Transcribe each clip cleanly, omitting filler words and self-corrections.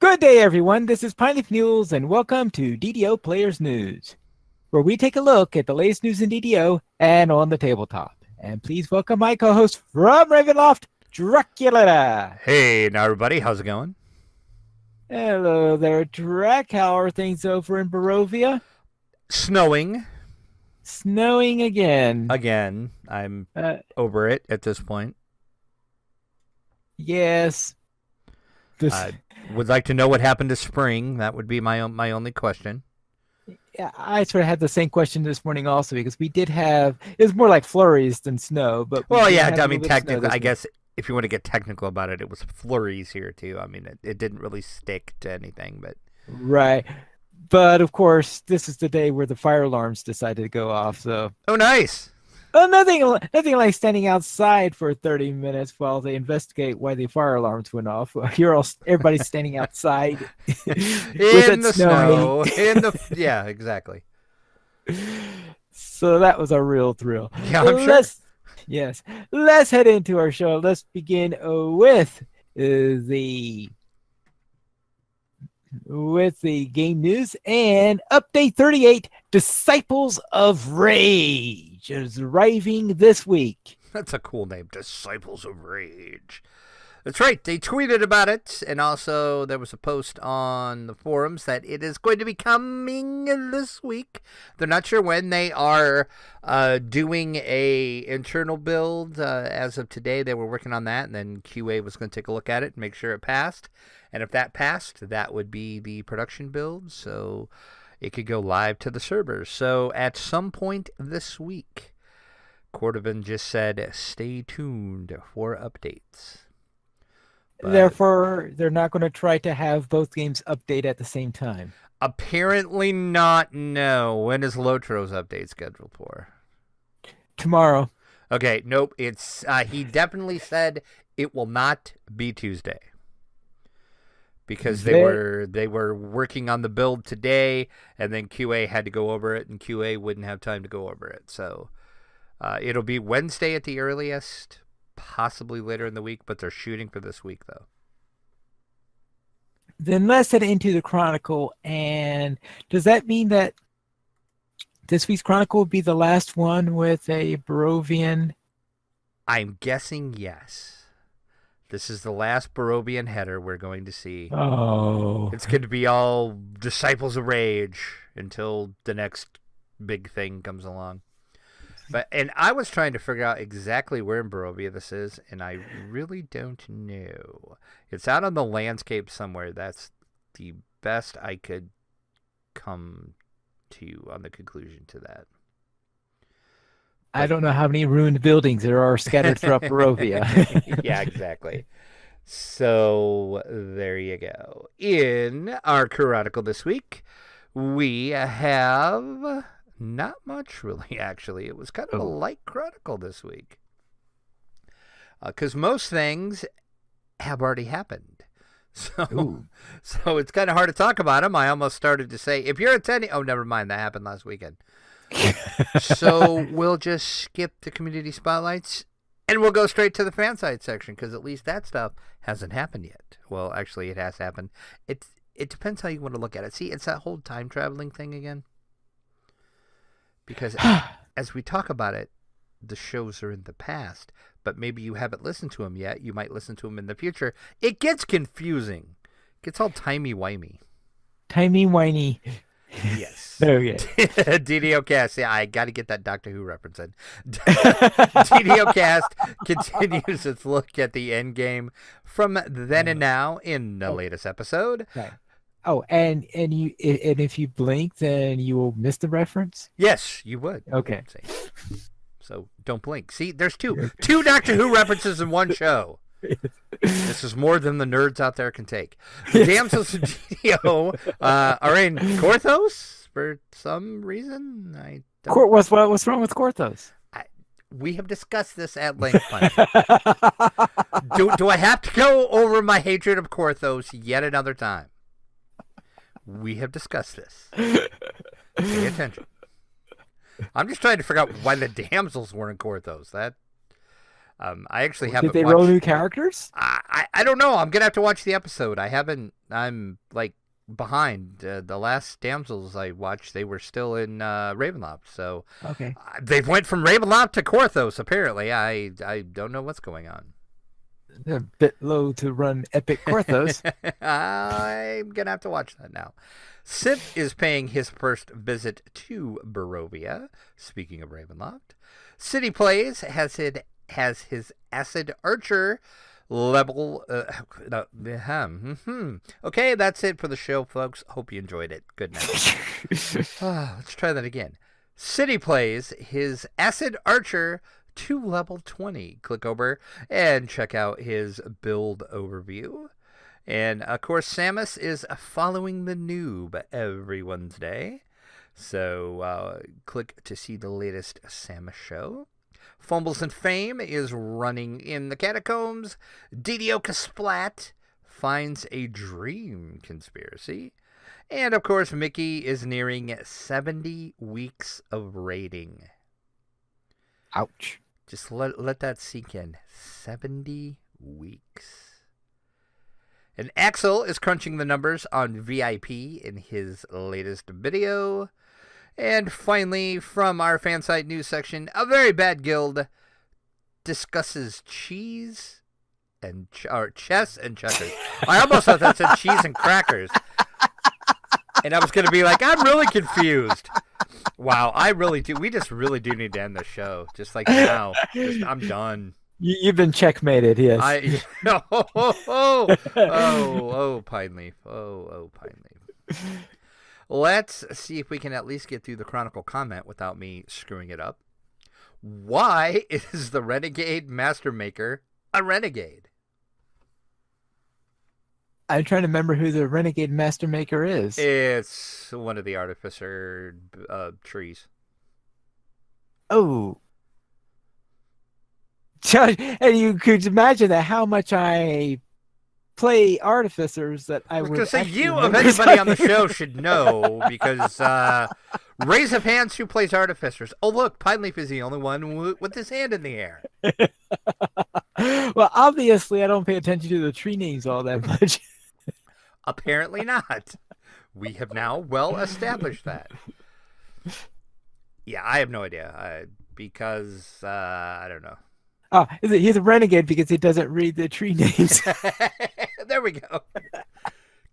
Good day, everyone. This is Pineleaf Mules, and welcome to DDO Players News, where we take a look at the latest news in DDO and on the tabletop. And please welcome my co-host from Ravenloft, Dracula. Hey, now everybody, how's it going? Hello there, Drac. How are things over in Barovia? Snowing. Snowing again. Again. I'm over it at this point. Yes. Would like to know what happened to spring. That would be my only question. Yeah, I sort of had the same question this morning also, because we did have, it was more like flurries than snow. But well, yeah, I mean, technically, I guess if you want to get technical about it, it was flurries here too. I mean, it didn't really stick to anything, but. Right. But of course, this is the day where the fire alarms decided to go off. So. Oh, nice. Well, nothing like standing outside for 30 minutes while they investigate why the fire alarms went off. Everybody's standing outside in the snow. Yeah, exactly. So that was a real thrill. Yeah, I'm sure. Yes, let's head into our show. Let's begin with the game news and update 38. Disciples of Rage is arriving this week. That's a cool name, Disciples of Rage. That's right. They tweeted about it, and also there was a post on the forums that it is going to be coming this week. They're not sure when. They are doing a internal build. As of today, they were working on that, and then QA was going to take a look at it and make sure it passed. And if that passed, that would be the production build, so it could go live to the servers. So at some point this week, Cordovan just said, stay tuned for updates. But therefore, they're not going to try to have both games update at the same time. Apparently not, no. When is Lotro's update scheduled for? Tomorrow. Okay, nope. It's he definitely said it will not be Tuesday. Because they were working on the build today, and then QA had to go over it, and QA wouldn't have time to go over it. So it'll be Wednesday at the earliest, possibly later in the week, but they're shooting for this week, though. Then let's head into the Chronicle. And does that mean that this week's Chronicle will be the last one with a Barovian? I'm guessing yes. This is the last Barovian header we're going to see. Oh. It's going to be all Disciples of Rage until the next big thing comes along. And I was trying to figure out exactly where in Barovia this is, and I really don't know. It's out on the landscape somewhere. That's the best I could come to on the conclusion to that. I don't know how many ruined buildings there are scattered throughout Barovia. Yeah, exactly. So there you go. In our Chronicle this week, we have not much really, actually. It was kind of a light Chronicle this week. Because most things have already happened. So it's kind of hard to talk about them. I almost started to say, if you're attending... Oh, never mind. That happened last weekend. So we'll just skip the community spotlights and we'll go straight to the fan site section, because at least that stuff hasn't happened yet. Well, actually, it has happened. It depends how you want to look at it. See, it's that whole time traveling thing again. Because as we talk about it, the shows are in the past, but maybe you haven't listened to them yet. You might listen to them in the future. It gets confusing. It gets all timey-wimey. Timey-wimey. Yes. Okay. DDO Cast. Yeah, I got to get that Doctor Who reference in. DDO Cast continues its look at the end game from then and now in the latest episode. Right. Oh, and if you blink, then you will miss the reference? Yes, you would. Okay. So don't blink. See, there's two Doctor Who references in one show. This is more than the nerds out there can take. The damsels of DDO are in Korthos for some reason. What's wrong with Korthos? We have discussed this at length. Do I have to go over my hatred of Korthos yet another time? We have discussed this. Pay attention. I'm just trying to figure out why the damsels were in Korthos. I actually Did haven't they watched. roll new characters? I don't know. I'm gonna have to watch the episode. I haven't. I'm like behind. The last damsels I watched, they were still in Ravenloft. So Okay. they went from Ravenloft to Korthos. Apparently, I don't know what's going on. A bit low to run Epic Korthos. I'm gonna have to watch that now. Sif is paying his first visit to Barovia. Speaking of Ravenloft, City Plays has his Acid Archer level. Okay, that's it for the show, folks. Hope you enjoyed it. Good night. Let's try that again. City Plays his Acid Archer to level 20. Click over and check out his build overview. And of course, Samus is following the noob every Wednesday. So click to see the latest Samus show. Fumbles and Fame is running in the catacombs. DDO Kasplat finds a dream conspiracy. And of course, Mickey is nearing 70 weeks of raiding. Ouch. Just let that sink in. 70 weeks. And Axel is crunching the numbers on VIP in his latest video. And finally, from our fansite news section, A Very Bad Guild discusses cheese and chess and checkers. I almost thought that said cheese and crackers. And I was going to be like, I'm really confused. Wow, I really do. We just really do need to end the show. Just like now. I'm done. You've been checkmated, yes. Pine Leaf. Oh, Pine Leaf. Let's see if we can at least get through the Chronicle comment without me screwing it up. Why is the Renegade Master Maker a renegade? I'm trying to remember who the Renegade Master Maker is. It's one of the Artificer trees. Oh. And you could imagine that how much I play Artificers that I would. Because you of anybody on the show should know, because raise of hands who plays Artificers. Oh look, Pine Leaf is the only one with his hand in the air. Well, obviously I don't pay attention to the tree names all that much. Apparently not. We have now well established that. Yeah, I have no idea. Because I don't know. Oh, he's a renegade because he doesn't read the tree names. There we go.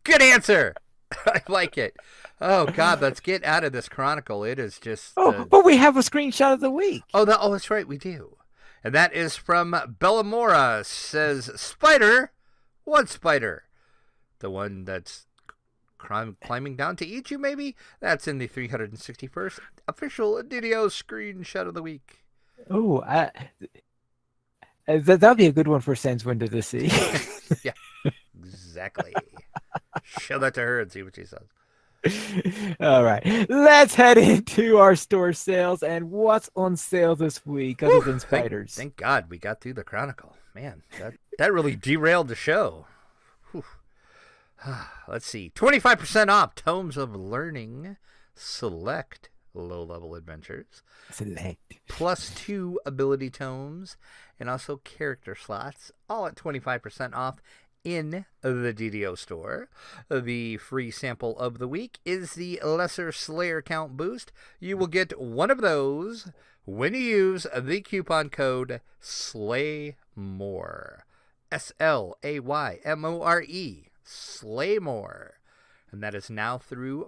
Good answer. I like it. Oh God, let's get out of this Chronicle. It is just. But we have a screenshot of the week. Oh, that's right, we do. And that is from Bellamora. Says, Spider. What spider? The one that's climbing down to eat you, maybe? That's in the 361st official DDO screenshot of the week. Oh, that'd be a good one for Sans Window to see. Yeah, exactly. Show that to her and see what she says. All right, let's head into our store sales and what's on sale this week other than spiders. Thank God we got through the Chronicle. Man, that really derailed the show. Whew. Let's see. 25% off Tomes of Learning Select low-level adventures. Select. +2 ability tomes and also character slots, all at 25% off in the DDO store. The free sample of the week is the Lesser Slayer Count Boost. You will get one of those when you use the coupon code SLAYMORE. SLAYMORE. Slaymore. And that is now through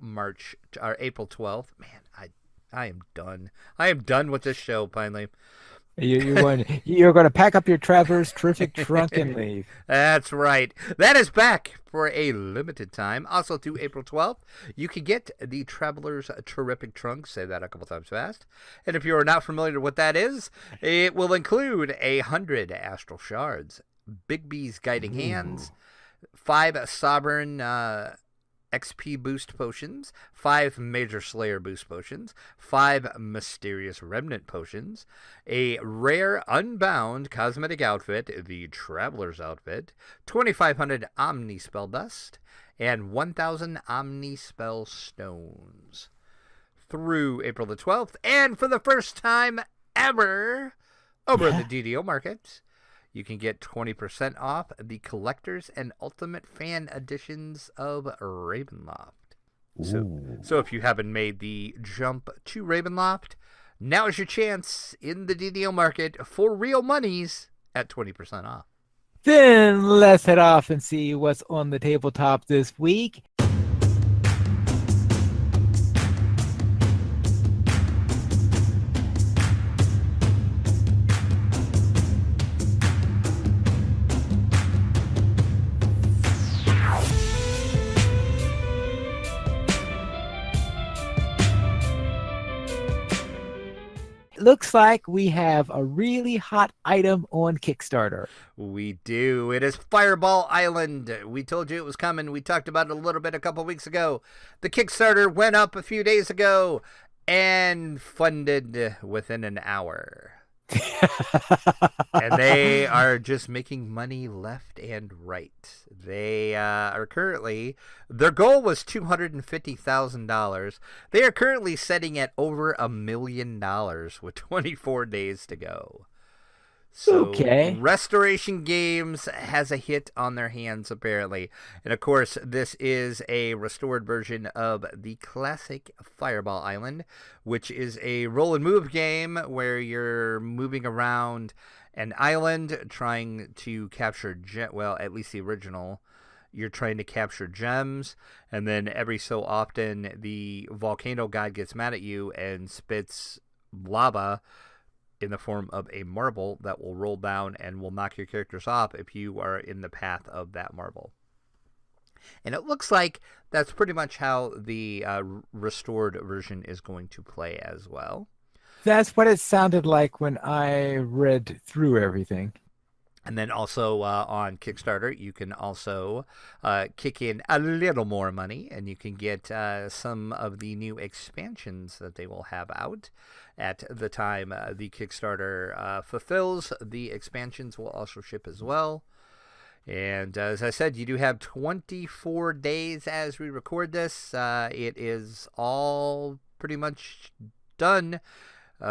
April 12th. Man, I am done. I am done with this show, Pine Leaf. You're going to pack up your Traveler's terrific trunk and leave. That's right. That is back for a limited time. Also through April 12th, you can get the Traveler's Terrific Trunk. Say that a couple times fast. And if you are not familiar with what that is, it will include 100 Astral Shards, Big B's Guiding Hands, 5 Sovereign XP boost potions, 5 Major Slayer boost potions, 5 Mysterious Remnant potions, a rare Unbound cosmetic outfit, the Traveler's outfit, 2,500 Omni Spell Dust, and 1,000 Omni Spell Stones. Through April the 12th, and for the first time ever over the DDO market, you can get 20% off the collector's and ultimate fan editions of Ravenloft. So if you haven't made the jump to Ravenloft, now is your chance in the DDO market for real monies at 20% off. Then let's head off and see what's on the tabletop this week. Looks like we have a really hot item on Kickstarter. We do. It is Fireball Island. We told you it was coming. We talked about it a little bit a couple weeks ago. The Kickstarter went up a few days ago and funded within an hour. And they are just making money left and right. They are currently, their goal was $250,000. They are currently sitting at over $1 million with 24 days to go. So Okay. Restoration Games has a hit on their hands, apparently. And, of course, this is a restored version of the classic Fireball Island, which is a roll and move game where you're moving around an island trying to capture, well, at least the original, you're trying to capture gems. And then every so often, the volcano god gets mad at you and spits lava in the form of a marble that will roll down and will knock your characters off if you are in the path of that marble. And it looks like that's pretty much how the restored version is going to play as well. That's what it sounded like when I read through everything. And then also on Kickstarter, you can also kick in a little more money, and you can get some of the new expansions that they will have out at the time the Kickstarter fulfills. The expansions will also ship as well. And as I said, you do have 24 days as we record this. It is all pretty much done.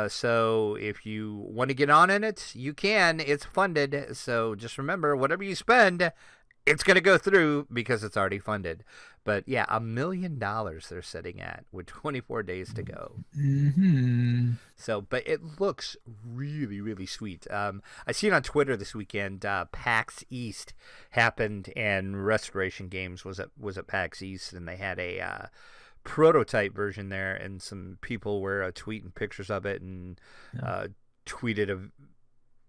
So if you want to get on in it, you can. It's funded. So just remember, whatever you spend, it's going to go through because it's already funded. But yeah, $1 million they're sitting at with 24 days to go. Mm-hmm. So, but it looks really, really sweet. I seen on Twitter this weekend, PAX East happened, and Restoration Games was at PAX East, and they had a prototype version there, and some people were tweeting pictures of it and tweeted a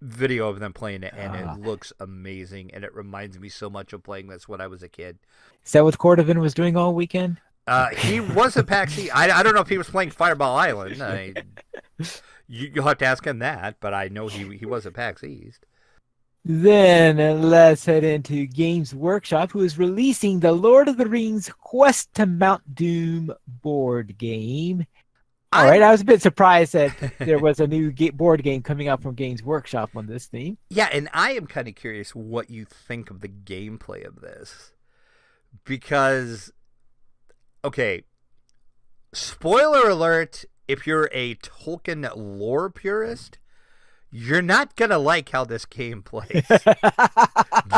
video of them playing it, and it looks amazing, and it reminds me so much of playing this when I was a kid. Is that what Cordovan was doing all weekend? He was at PAX East. I don't know if he was playing Fireball Island. You'll have to ask him that, but I know he was at PAX East. Then let's head into Games Workshop, who is releasing the Lord of the Rings Quest to Mount Doom board game. All right, I was a bit surprised that there was a new board game coming out from Games Workshop on this theme. Yeah, and I am kind of curious what you think of the gameplay of this. Because, okay, spoiler alert, if you're a Tolkien lore purist, you're not going to like how this game plays.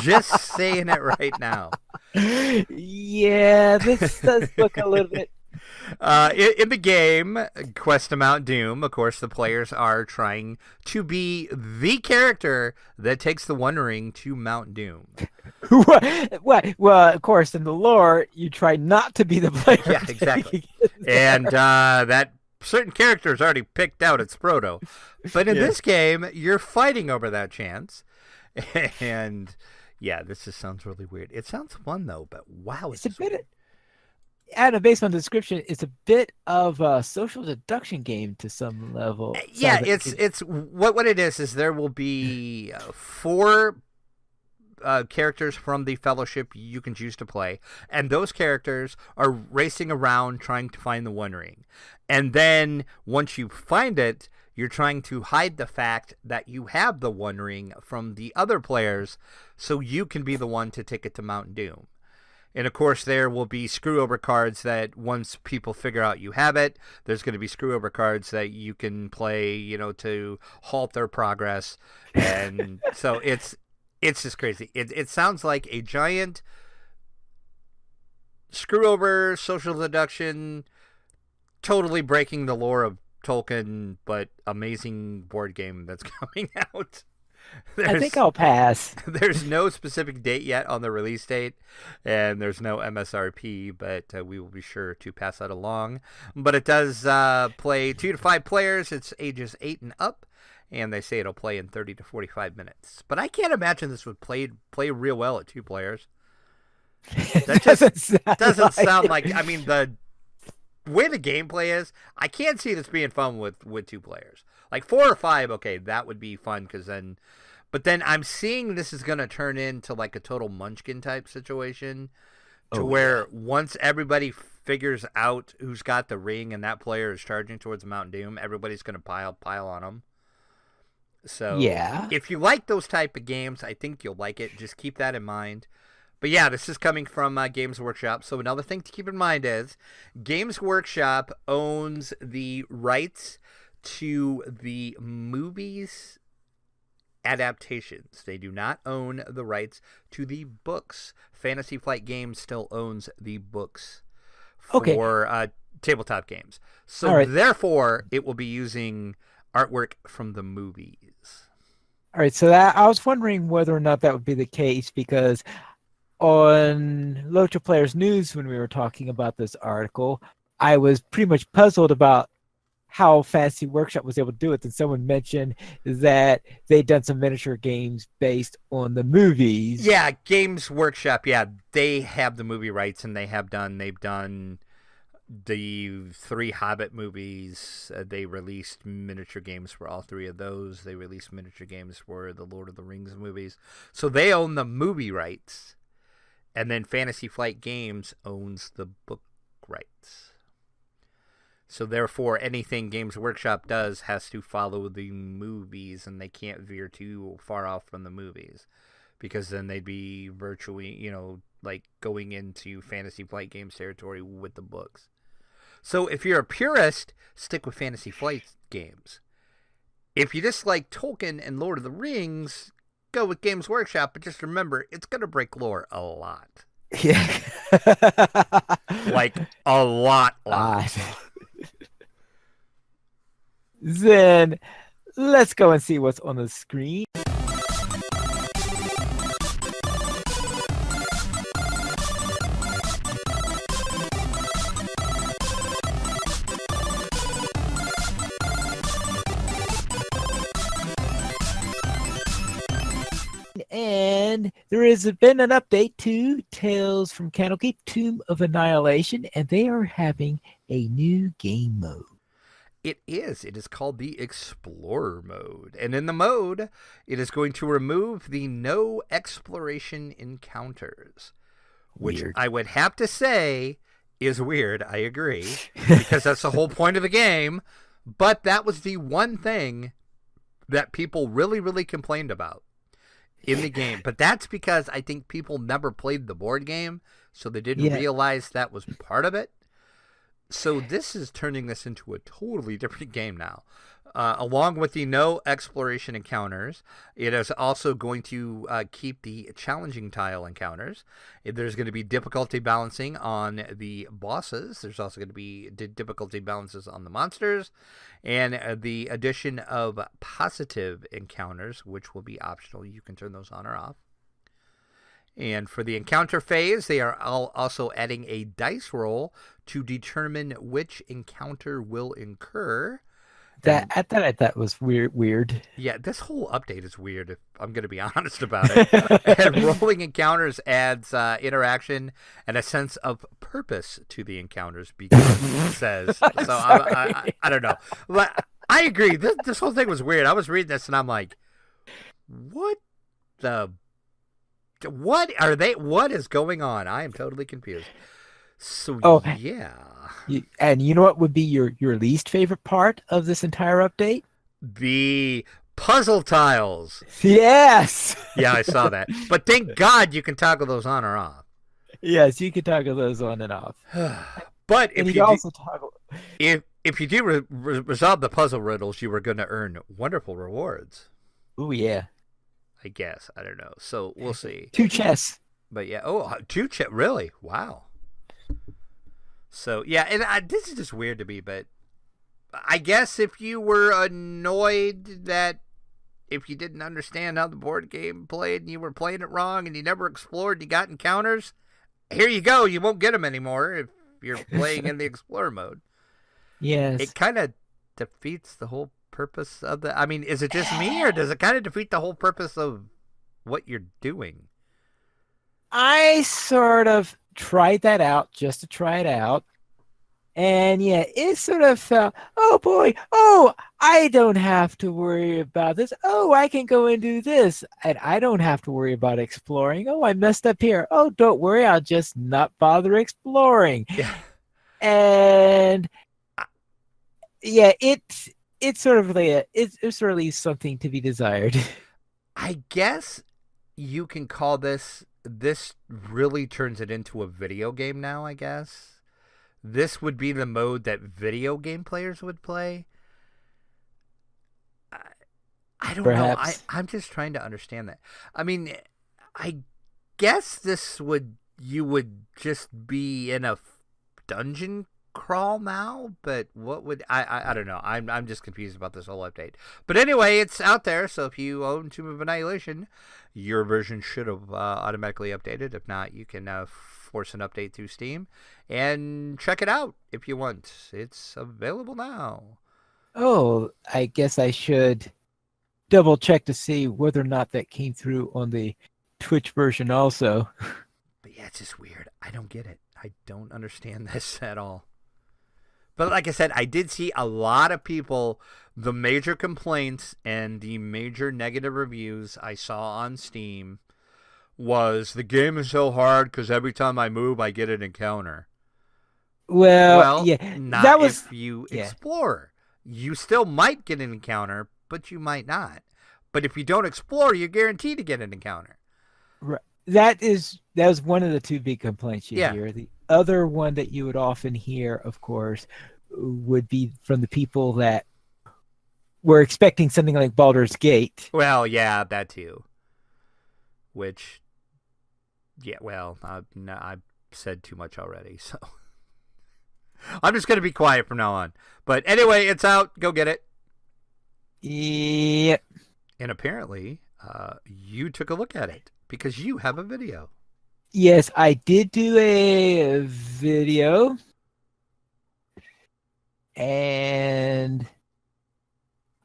Just saying it right now. Yeah, this does look a little bit... In the game, Quest to Mount Doom, of course, the players are trying to be the character that takes the One Ring to Mount Doom. Well, of course, in the lore, you try not to be the player. Yeah, exactly. And that certain character is already picked out. It's Frodo. But in this game, you're fighting over that chance. And yeah, this just sounds really weird. It sounds fun, though, but wow. It's a bit... based on the description, it's a bit of a social deduction game to some level. Yeah, it's what it is there will be 4 characters from the Fellowship you can choose to play, and those characters are racing around trying to find the One Ring. And then once you find it, you're trying to hide the fact that you have the One Ring from the other players, so you can be the one to take it to Mount Doom. And, of course, there will be screw-over cards that once people figure out you have it, there's going to be screw-over cards that you can play, to halt their progress. And so it's It's just crazy. It sounds like a giant screw over social deduction, totally breaking the lore of Tolkien, but amazing board game that's coming out. I think I'll pass. There's no specific date yet on the release date, and there's no MSRP, but we will be sure to pass that along. But it does play 2 to 5 players. It's ages 8 and up, and they say it'll play in 30 to 45 minutes. But I can't imagine this would play real well at 2 players. That just doesn't sound like. I mean, the way the gameplay is, I can't see this being fun with 2 players. Like 4 or 5, okay, that would be fun because then. But then I'm seeing this is going to turn into like a total Munchkin type situation, to where once everybody figures out who's got the ring and that player is charging towards Mount Doom, everybody's going to pile on them. So yeah, if you like those type of games, I think you'll like it. Just keep that in mind. But yeah, this is coming from Games Workshop. So another thing to keep in mind is Games Workshop owns the rights to the movies adaptations. They do not own the rights to the books. Fantasy Flight Games still owns the books for tabletop games. So therefore, it will be using artwork from the movies. All right, so that I was wondering whether or not that would be the case, because on Locha Players News, when we were talking about this article, I was pretty much puzzled about how Fantasy Workshop was able to do it. And someone mentioned that they'd done some miniature games based on the movies. Yeah, Games Workshop, yeah, they have the movie rights, and they've done the 3 Hobbit movies. They released miniature games for all 3 of those. They released miniature games for the Lord of the Rings movies. So they own the movie rights. And then Fantasy Flight Games owns the book rights. So therefore, anything Games Workshop does has to follow the movies, and they can't veer too far off from the movies, because then they'd be virtually, like going into Fantasy Flight Games territory with the books. So if you're a purist, stick with Fantasy Flight Games. If you just like Tolkien and Lord of the Rings, go with Games Workshop, but just remember, it's going to break lore a lot. Yeah. Like, a lot. Then let's go and see what's on the screen. And there has been an update to Tales from Candlekeep, Tomb of Annihilation, and they are having a new game mode. It is. It is called the Explorer mode. And in the mode, it is going to remove the no exploration encounters. Which Weird. I would have to say is weird. I agree. Because that's the whole point of the game. But that was the one thing that people really, really complained about in the game. But that's because I think people never played the board game, so they didn't realize that was part of it. So this is turning this into a totally different game now. Along with the no exploration encounters, it is also going to keep the challenging tile encounters. There's going to be difficulty balancing on the bosses. There's also going to be difficulty balances on the monsters. And the addition of positive encounters, which will be optional. You can turn those on or off. And for the encounter phase, they are also adding a dice roll to determine which encounter will incur. I thought that was weird. Yeah, this whole update is weird, if I'm going to be honest about it. And rolling encounters adds interaction and a sense of purpose to the encounters, because it says. So I don't know. But I agree. This whole thing was weird. I was reading this and I'm like, what is going on? I am totally confused. So yeah. And you know what would be your least favorite part of this entire update? The puzzle tiles. Yes. Yeah, I saw that. But thank God you can toggle those on or off. Yes, you can toggle those on and off. But if you also toggle, if you do resolve the puzzle riddles, you are going to earn wonderful rewards. Oh yeah. I guess. I don't know. So we'll see. 2 chess. But yeah, two chip, really? Wow. So yeah, and this is just weird to me, but I guess if you were annoyed that if you didn't understand how the board game played and you were playing it wrong and you never explored and you got encounters, here you go. You won't get them anymore if you're playing in the explorer mode. Yes. It kind of defeats the whole purpose of the. I mean, is it just me, or does it kind of defeat the whole purpose of what you're doing? I sort of tried that out just to try it out. And yeah, it sort of felt, oh boy, oh, I don't have to worry about this. Oh, I can go and do this. And I don't have to worry about exploring. Oh, I messed up here. Oh, don't worry, I'll just not bother exploring. Yeah. And yeah, it's sort of like it's really something to be desired. I guess you can call this really turns it into a video game now, I guess. This would be the mode that video game players would play. I don't know. I'm just trying to understand that. I mean, I guess you would just be in a dungeon crawl now, but what would I don't know. I'm just confused about this whole update. But anyway, it's out there, so if you own Tomb of Annihilation, your version should have automatically updated. If not, you can force an update through Steam and check it out if you want. It's available now. Oh, I guess I should double check to see whether or not that came through on the Twitch version also. But yeah, it's just weird. I don't get it. I don't understand this at all. But like I said, I did see a lot of people, the major complaints and the major negative reviews I saw on Steam was the game is so hard because every time I move, I get an encounter. Well, yeah, not that was, if you explore. You still might get an encounter, but you might not. But if you don't explore, you're guaranteed to get an encounter. Right. That was one of the two big complaints you hear. The other one that you would often hear, of course, would be from the people that were expecting something like Baldur's Gate. Well, yeah, that too. Which, yeah, well, I've said too much already, so I'm just going to be quiet from now on. But anyway, it's out. Go get it. Yep. And apparently, you took a look at it because you have a video. Yes, I did do a video. And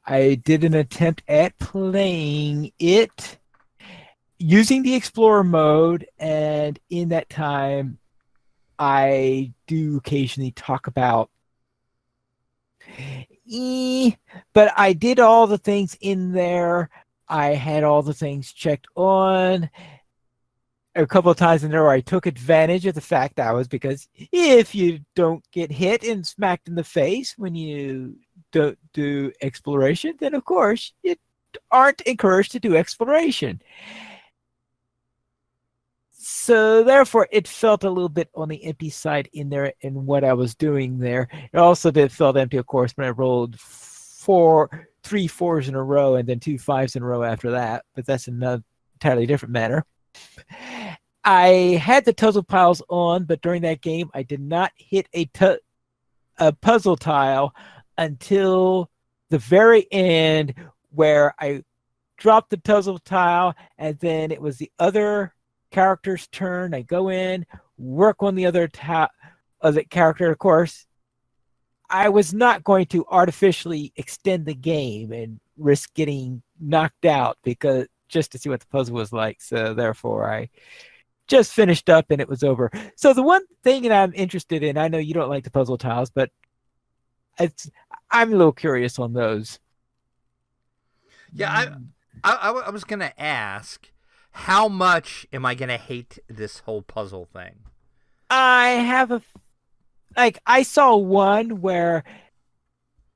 I did an attempt at playing it using the Explorer mode, and in that time, I do occasionally talk about but I did all the things in there. I had all the things checked on. A couple of times in there where I took advantage of the fact that because if you don't get hit and smacked in the face when you don't do exploration, then of course you aren't encouraged to do exploration. So therefore, it felt a little bit on the empty side in there in what I was doing there. It also felt empty, of course, when I rolled 3 4s in a row and then 2 5s in a row after that. But that's another entirely different matter. I had the puzzle piles on, but during that game, I did not hit a puzzle tile until the very end, where I dropped the puzzle tile, and then it was the other character's turn. I go in, work on the other character. Of course, I was not going to artificially extend the game and risk getting knocked out because just to see what the puzzle was like. So therefore, I just finished up and it was over. So the one thing that I'm interested in, I know you don't like the puzzle tiles, but I'm a little curious on those. Yeah, I was going to ask, how much am I going to hate this whole puzzle thing? I have I saw one where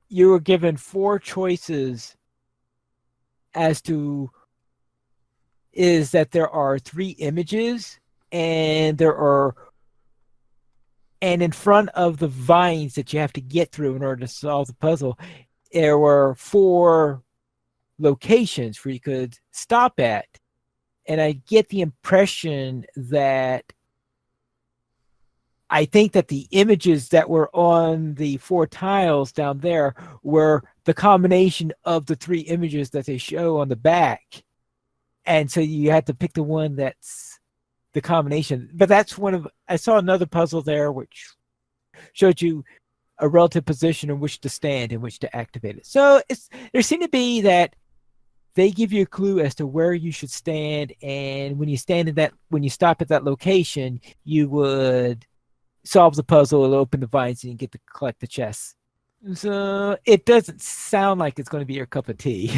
you were given 4 choices as to is that there are 3 images and in front of the vines that you have to get through in order to solve the puzzle, there were 4 locations where you could stop at. And I get the impression that I think that the images that were on the 4 tiles down there were the combination of the 3 images that they show on the back. And so you had to pick the one that's the combination. But that's I saw another puzzle there which showed you a relative position in which to stand and which to activate it. So there seemed to be that they give you a clue as to where you should stand, and when you stop at that location, you would solve the puzzle, it'll open the vines, and you get to collect the chests. So it doesn't sound like it's going to be your cup of tea.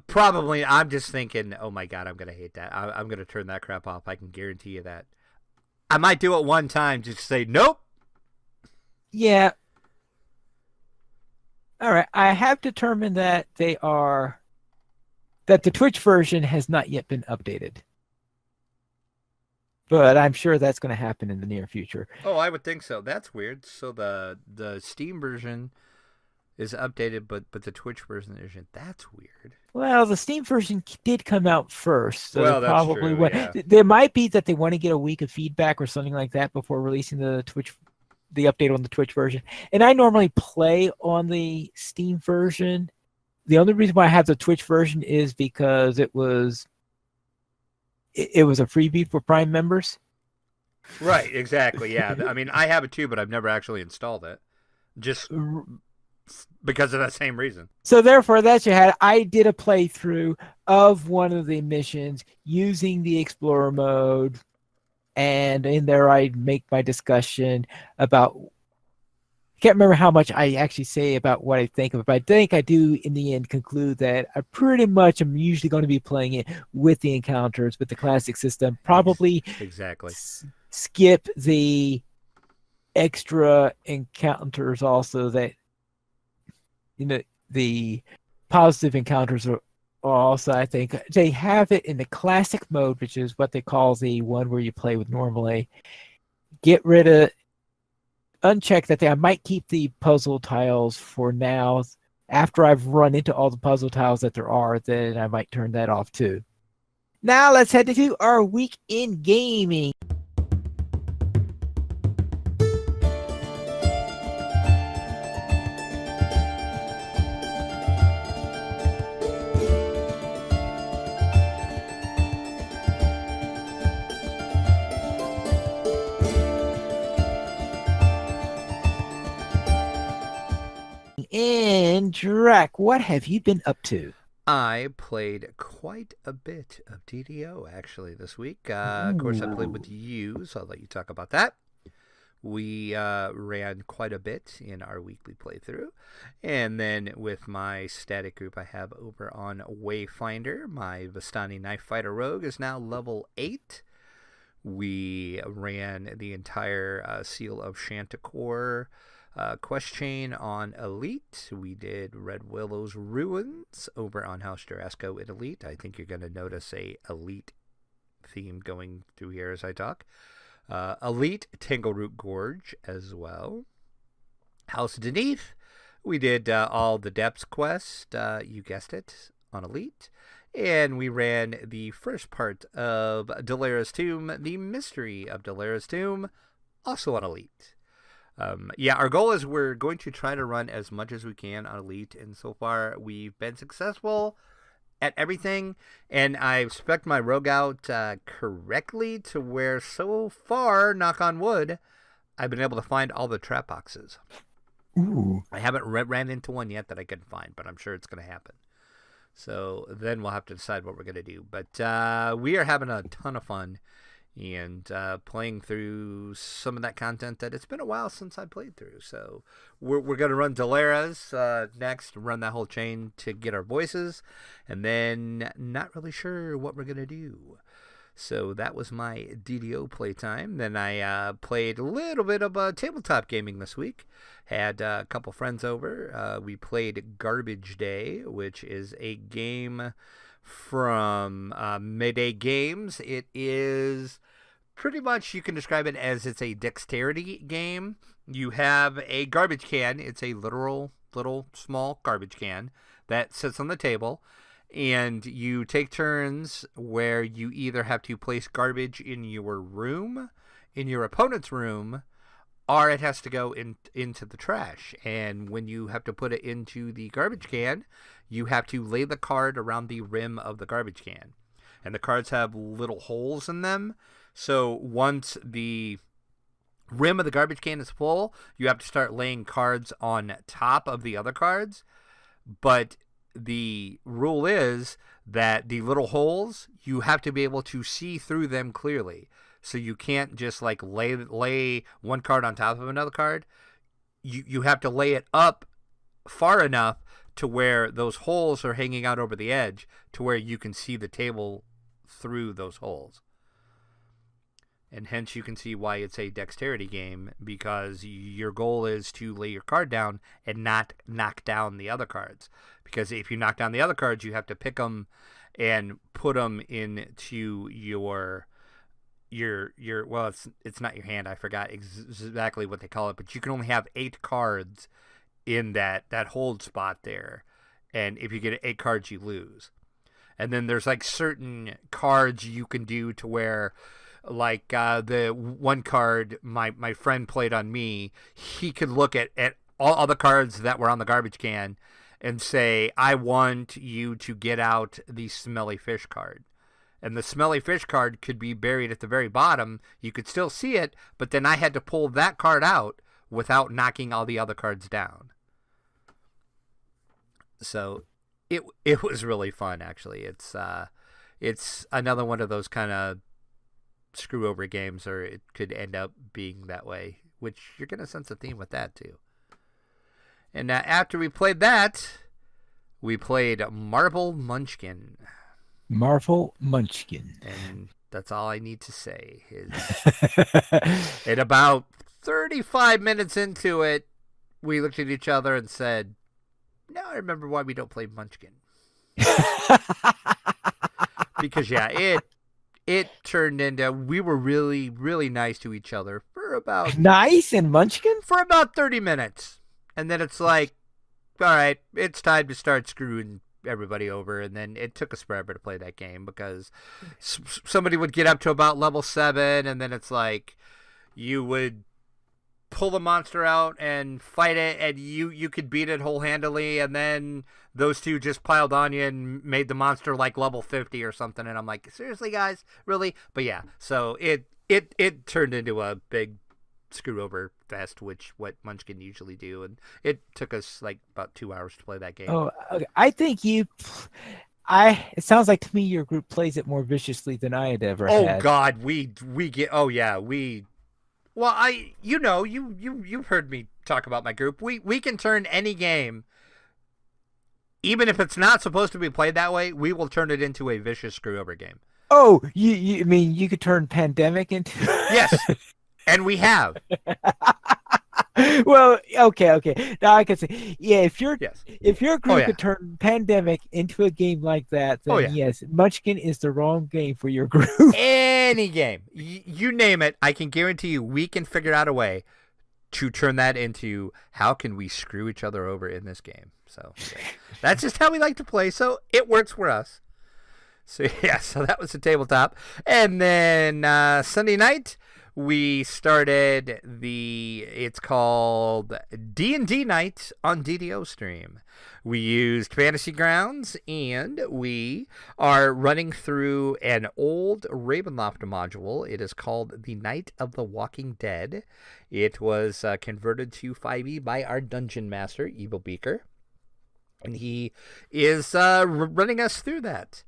Probably. I'm just thinking, oh my God, I'm going to hate that. I'm going to turn that crap off. I can guarantee you that. I might do it one time just to say, nope. Yeah. All right. I have determined that the Twitch version has not yet been updated. But I'm sure that's going to happen in the near future. Oh, I would think so. That's weird. So the Steam version is updated, but the Twitch version isn't. That's weird. Well, the Steam version did come out first. So well, that's probably true. Yeah. There might be that they want to get a week of feedback or something like that before releasing the update on the Twitch version. And I normally play on the Steam version. The only reason why I have the Twitch version is because it was a freebie for Prime members. Right, exactly, yeah. I mean, I have it too, but I've never actually installed it. Just because of that same reason. So therefore, I did a playthrough of one of the missions using the Explorer mode. And in there, I make my discussion about... I can't remember how much I actually say about what I think of it, but I think I do, in the end, conclude that I pretty much am usually going to be playing it with the encounters, with the classic system. Probably exactly skip the extra encounters also that, the positive encounters are also, I think, they have it in the classic mode, which is what they call the one where you play with normally. Uncheck that I might keep the puzzle tiles for now. After I've run into all the puzzle tiles that there are, then I might turn that off too. Now let's head to our week in gaming. And Drac, what have you been up to? I played quite a bit of DDO actually this week. Of course, I played with you, so I'll let you talk about that. We ran quite a bit in our weekly playthrough. And then with my static group I have over on Wayfinder, my Vistani Knife Fighter Rogue is now level 8. We ran the entire Seal of Chanticleer quest chain on Elite. We did Red Willow's Ruins over on House Durasco in Elite. I think you're going to notice a Elite theme going through here as I talk. Elite Tangleroot Gorge as well. House Beneath, we did all the Depths quest, you guessed it, on Elite. And we ran the first part of Dalera's Tomb, the Mystery of Dalera's Tomb, also on Elite. Yeah, our goal is we're going to try to run as much as we can on Elite, and so far we've been successful at everything, and I've spec'd my rogue out correctly to where so far, knock on wood, I've been able to find all the trap boxes. Ooh. I haven't ran into one yet that I couldn't find, but I'm sure it's going to happen. So then we'll have to decide what we're going to do. But we are having a ton of fun and playing through some of that content that it's been a while since I played through. So we're going to run Dalera's next, run that whole chain to get our voices, and then not really sure what we're going to do. So that was my DDO playtime. Then I played a little bit of tabletop gaming this week. Had a couple friends over. We played Garbage Day, which is a game from Mayday Games. It is pretty much, you can describe it as it's a dexterity game. You have a garbage can. It's a literal little small garbage can that sits on the table. And you take turns where you either have to place garbage in your room, in your opponent's room, or it has to go into the trash. And when you have to put it into the garbage can, you have to lay the card around the rim of the garbage can. And the cards have little holes in them. So once the rim of the garbage can is full, you have to start laying cards on top of the other cards. But the rule is that the little holes, you have to be able to see through them clearly. So you can't just like lay one card on top of another card. You have to lay it up far enough to where those holes are hanging out over the edge to where you can see the table through those holes. And hence you can see why it's a dexterity game, because your goal is to lay your card down and not knock down the other cards. Because if you knock down the other cards, you have to pick them and put them into your well, it's not your hand. I forgot exactly what they call it, but you can only have 8 cards in that hold spot there. And if you get 8 cards, you lose. And then there's like certain cards you can do to where, like the one card my friend played on me, he could look at all the cards that were on the garbage can and say, I want you to get out the smelly fish card. And the smelly fish card could be buried at the very bottom. You could still see it, but then I had to pull that card out without knocking all the other cards down. So it was really fun, actually. It's another one of those kind of screw over games, or it could end up being that way, which you're going to sense a theme with that too. And after we played that, we played Marble Munchkin. Marvel Munchkin. And that's all I need to say. At about 35 minutes into it, we looked at each other and said, now I remember why we don't play Munchkin. Because, yeah, it turned into, we were really, really nice to each other for about... Nice and Munchkin? For about 30 minutes. And then it's like, all right, it's time to start screwing everybody over. And then it took us forever to play that game because somebody would get up to about level 7, and then it's like you would pull the monster out and fight it, and you could beat it whole-handedly, and then those two just piled on you and made the monster like level 50 or something. And I'm like, seriously, guys, really? But yeah, so it turned into a big screw over fest, which what Munchkin usually do, and it took us like about 2 hours to play that game. Oh, okay. I think it sounds like to me your group plays it more viciously than I had ever had. Oh God, we get, oh yeah, well, you've heard me talk about my group. We can turn any game, even if it's not supposed to be played that way, we will turn it into a vicious screw over game. Oh, you mean you could turn Pandemic into Yes. And we have. Well, okay. Now I can say, yeah, if your group could turn Pandemic into a game like that, then yes, Munchkin is the wrong game for your group. Any game, you name it, I can guarantee you we can figure out a way to turn that into how can we screw each other over in this game. So yeah, that's just how we like to play. So it works for us. So yeah, so that was the tabletop, and then Sunday night. We started it's called D&D Night on DDO stream. We used Fantasy Grounds, and we are running through an old Ravenloft module. It is called The Night of the Walking Dead. It was converted to 5e by our Dungeon Master, Evil Beaker. And he is running us through that.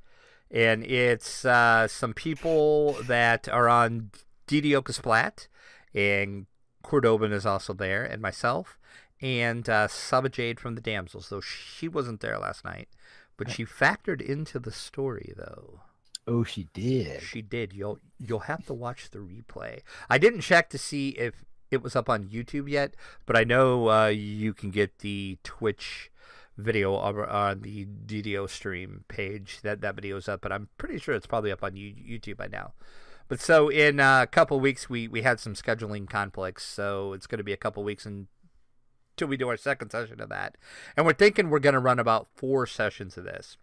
And it's some people that are on DDO Splat, and Cordovan is also there, and myself, and Saba Jade from the Damsels, though she wasn't there last night, but she factored into the story, though. Oh, she did. She did. You'll have to watch the replay. I didn't check to see if it was up on YouTube yet, but I know you can get the Twitch video on the DDO stream page. That video is up, but I'm pretty sure it's probably up on YouTube by now. But so in a couple weeks, we had some scheduling conflicts, so it's going to be a couple weeks until we do our second session of that. And we're thinking we're going to run about 4 sessions of this.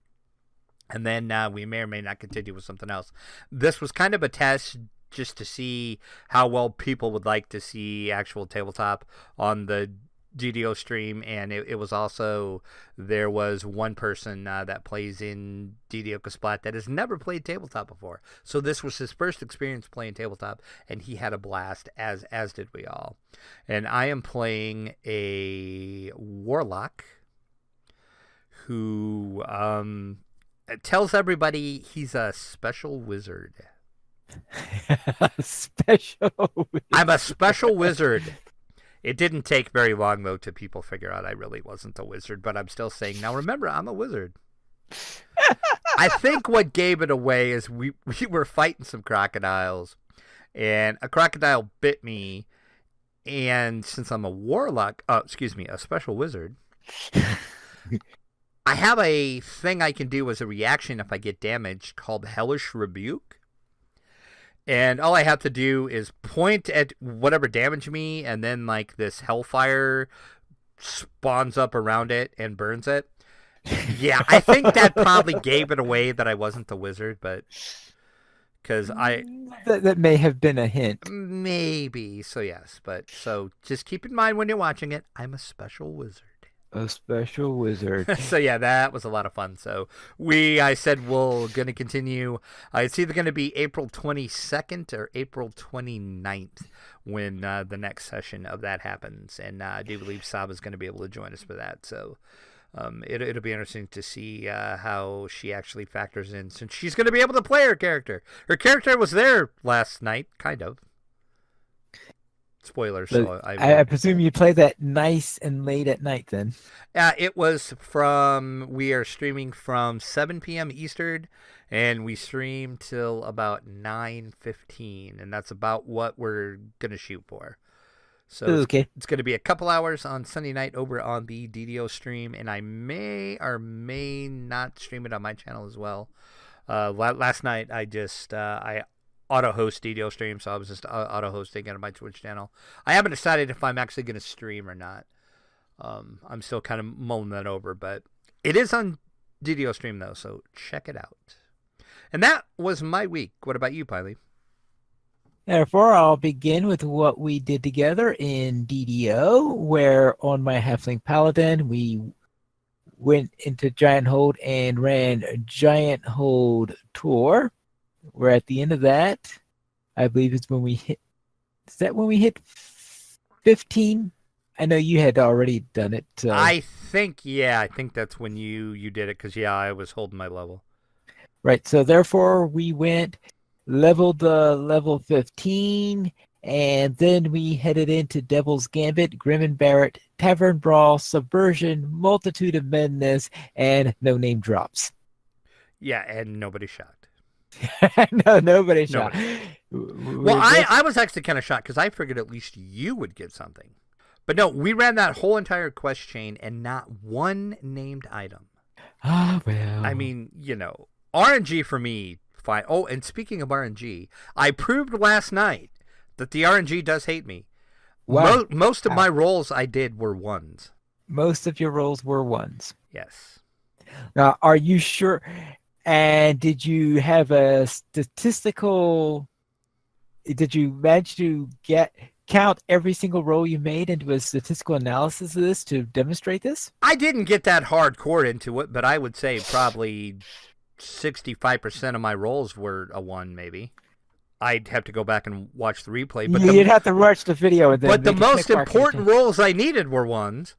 And then we may or may not continue with something else. This was kind of a test just to see how well people would like to see actual tabletop on the DDO stream. And it was also, there was one person that plays in DDO Kasplat that has never played tabletop before. So this was his first experience playing tabletop, and he had a blast, as did we all. And I am playing a warlock who tells everybody he's a special wizard. Special wizard. I'm a special wizard. It didn't take very long, though, to people figure out I really wasn't a wizard, but I'm still saying, now remember, I'm a wizard. I think what gave it away is we were fighting some crocodiles, and a crocodile bit me, and since I'm a warlock, a special wizard, I have a thing I can do as a reaction if I get damaged called Hellish Rebuke. And all I have to do is point at whatever damaged me, and then like this hellfire spawns up around it and burns it. Yeah, I think that probably gave it away that I wasn't the wizard, but because that may have been a hint. Maybe. So yes, but so just keep in mind when you're watching it, I'm a special wizard. A special wizard. So yeah, that was a lot of fun. So I said we're going to continue. It's either going to be April 22nd or April 29th when the next session of that happens. And I do believe Saba's going to be able to join us for that. So it'll be interesting to see how she actually factors in, since she's going to be able to play her character. Her character was there last night, kind of. Spoilers. So I presume you play that nice and late at night then. It was we are streaming from 7 p.m. Eastern, and we stream till about 9:15, and that's about what we're going to shoot for. So okay. It's going to be a couple hours on Sunday night over on the DDO stream, and I may or may not stream it on my channel as well. Last night I just I auto-host DDO stream, so I was just auto-hosting it on my Twitch channel. I haven't decided if I'm actually going to stream or not. I'm still kind of mulling that over, but it is on DDO stream, though, so check it out. And that was my week. What about you, Piley? Therefore, I'll begin with what we did together in DDO, where on my Halfling Paladin, we went into Giant Hold and ran a Giant Hold tour. We're at the end of that. I believe it's when we hit. Is that when we hit 15? I know you had already done it. I think that's when you did it, because I was holding my level. Right. So therefore, we went leveled level 15, and then we headed into Devil's Gambit, Grim and Barrett, Tavern Brawl, Subversion, Multitude of Madness, and No Name Drops. Yeah, and nobody shot. No, nobody shot. Well, I was actually kind of shocked, because I figured at least you would get something. But no, we ran that whole entire quest chain and not one named item. Ah, well. I mean, RNG for me, fine. Oh, and speaking of RNG, I proved last night that the RNG does hate me. Wow. Most of my rolls I did were ones. Most of your rolls were ones. Yes. Now, are you sure? And did you have a statistical? Did you manage to count every single roll you made into a statistical analysis of this to demonstrate this? I didn't get that hardcore into it, but I would say probably 65% of my rolls were a 1, maybe. I'd have to go back and watch the replay. But you'd have to watch the video. And then but the most important rolls I needed were 1s.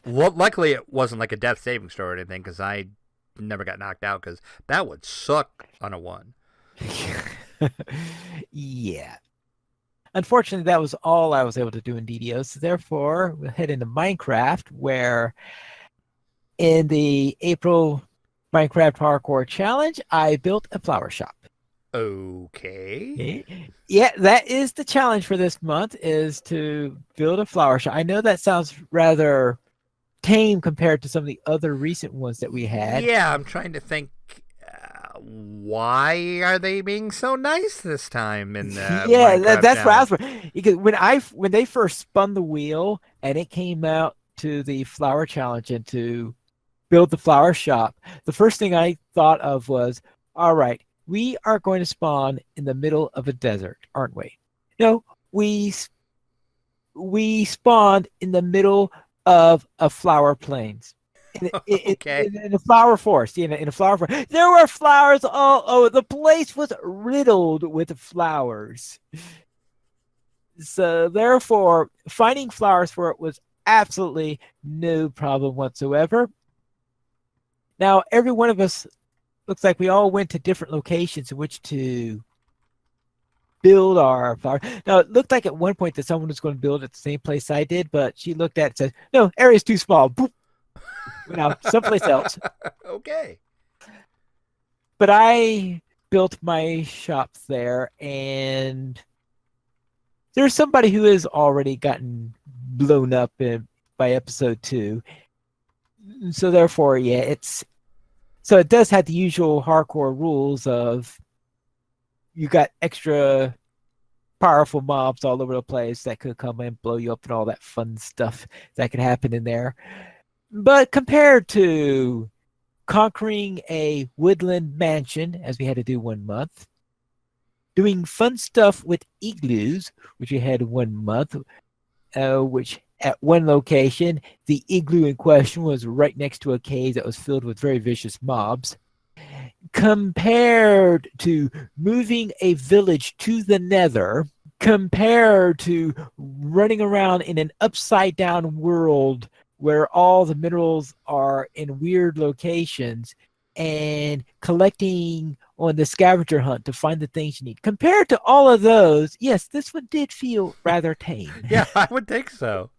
Luckily, it wasn't like a death saving throw or anything, because I never got knocked out, because that would suck on a 1. Yeah. Unfortunately, that was all I was able to do in DDO. So therefore, we'll head into Minecraft, where in the April Minecraft Hardcore Challenge, I built a flower shop. Okay. Yeah, that is the challenge for this month, is to build a flower shop. I know that sounds rather tame compared to some of the other recent ones that we had. Yeah, I'm trying to think, why are they being so nice this time in the that's what I was, because when they first spun the wheel and it came out to the flower challenge and to build the flower shop, the first thing I thought of was, all right, we are going to spawn in the middle of a desert, aren't we? No, we spawned in the middle of a flower plains. Okay. In a flower forest, in a flower forest. There were flowers all over. The place was riddled with flowers. So therefore, finding flowers for it was absolutely no problem whatsoever. Now, every one of us looks like we all went to different locations in which to build our flower. Now, it looked like at one point that someone was going to build at the same place I did, but she looked at it and said, no, area's too small. Boop. Now, someplace else. Okay. But I built my shops there, and there's somebody who has already gotten blown up by episode 2. So therefore, yeah, it does have the usual hardcore rules of you got extra powerful mobs all over the place that could come and blow you up and all that fun stuff that could happen in there. But compared to conquering a woodland mansion, as we had to do 1 month, doing fun stuff with igloos, which we had 1 month, which at one location, the igloo in question was right next to a cave that was filled with very vicious mobs. Compared to moving a village to the nether, compared to running around in an upside down world where all the minerals are in weird locations and collecting on the scavenger hunt to find the things you need. Compared to all of those, yes, this one did feel rather tame. Yeah, I would think so.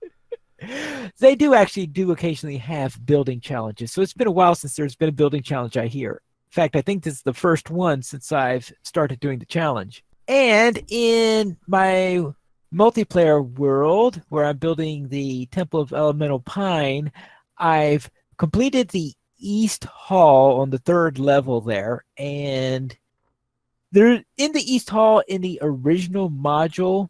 They do occasionally have building challenges. So it's been a while since there's been a building challenge, I hear. In fact, I think this is the first one since I've started doing the challenge. And in my multiplayer world, where I'm building the Temple of Elemental Pine, I've completed the East Hall on the 3rd level there. And there, in the East Hall, in the original module,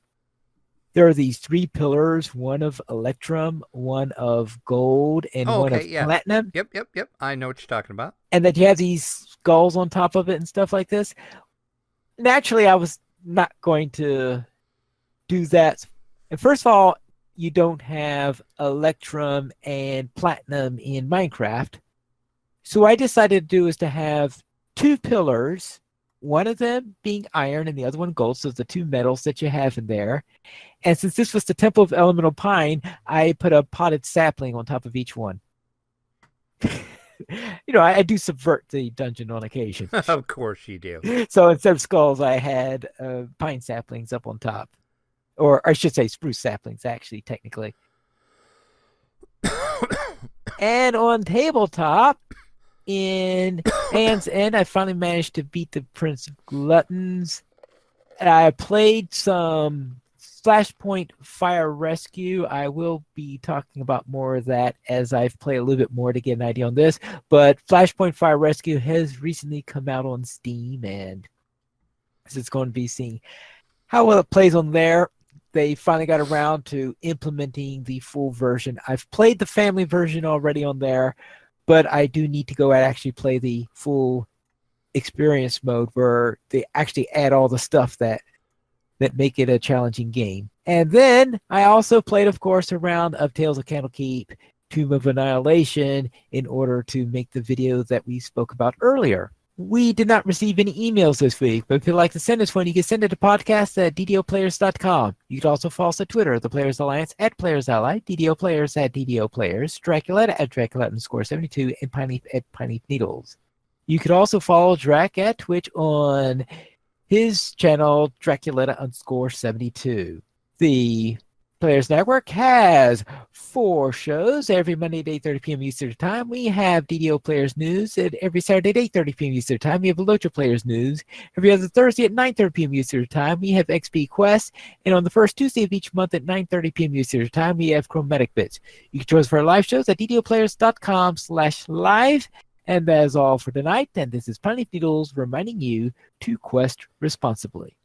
there are these 3 pillars, one of electrum, one of gold, and one of platinum. Yep. I know what you're talking about. And that you have these skulls on top of it and stuff like this. Naturally, I was not going to do that. And first of all, you don't have electrum and platinum in Minecraft. So I decided to do is to have 2 pillars, one of them being iron and the other one gold. So the 2 metals that you have in there. And since this was the Temple of Elemental Pine, I put a potted sapling on top of each one. I do subvert the dungeon on occasion. Of course you do. So instead of skulls, I had pine saplings up on top. Or I should say spruce saplings, actually, technically. And on tabletop, in Anne's End, I finally managed to beat the Prince of Gluttons. I played some Flashpoint Fire Rescue. I will be talking about more of that as I've played a little bit more to get an idea on this. But Flashpoint Fire Rescue has recently come out on Steam, and it's going to be seeing how well it plays on there. They finally got around to implementing the full version. I've played the family version already on there, but I do need to go and actually play the full experience mode where they actually add all the stuff that make it a challenging game. And then I also played, of course, a round of Tales of Candlekeep, Tomb of Annihilation, in order to make the video that we spoke about earlier. We did not receive any emails this week, but if you'd like to send us one, you can send it to podcast@ddoplayers.com. You can also follow us at Twitter, The Players Alliance @PlayersAlly, DDO Players @DDO Players, Draculetta @Draculetta_72, and Pineleaf @Pineleaf Needles. You could also follow Drac at Twitch on his channel, Draculetta_72. The Players Network has 4 shows every Monday at 8:30 p.m. Eastern Time. We have DDO Players News, and every Saturday at 8:30 p.m. Eastern Time. We have Alot Players News. Every other Thursday at 9:30 p.m. Eastern Time. We have XP Quest, and on the first Tuesday of each month at 9:30 p.m. Eastern Time, we have Chromatic Bits. You can join us for our live shows at ddoplayers.com/live. And that is all for tonight. And this is Pineleaf Needles reminding you to quest responsibly.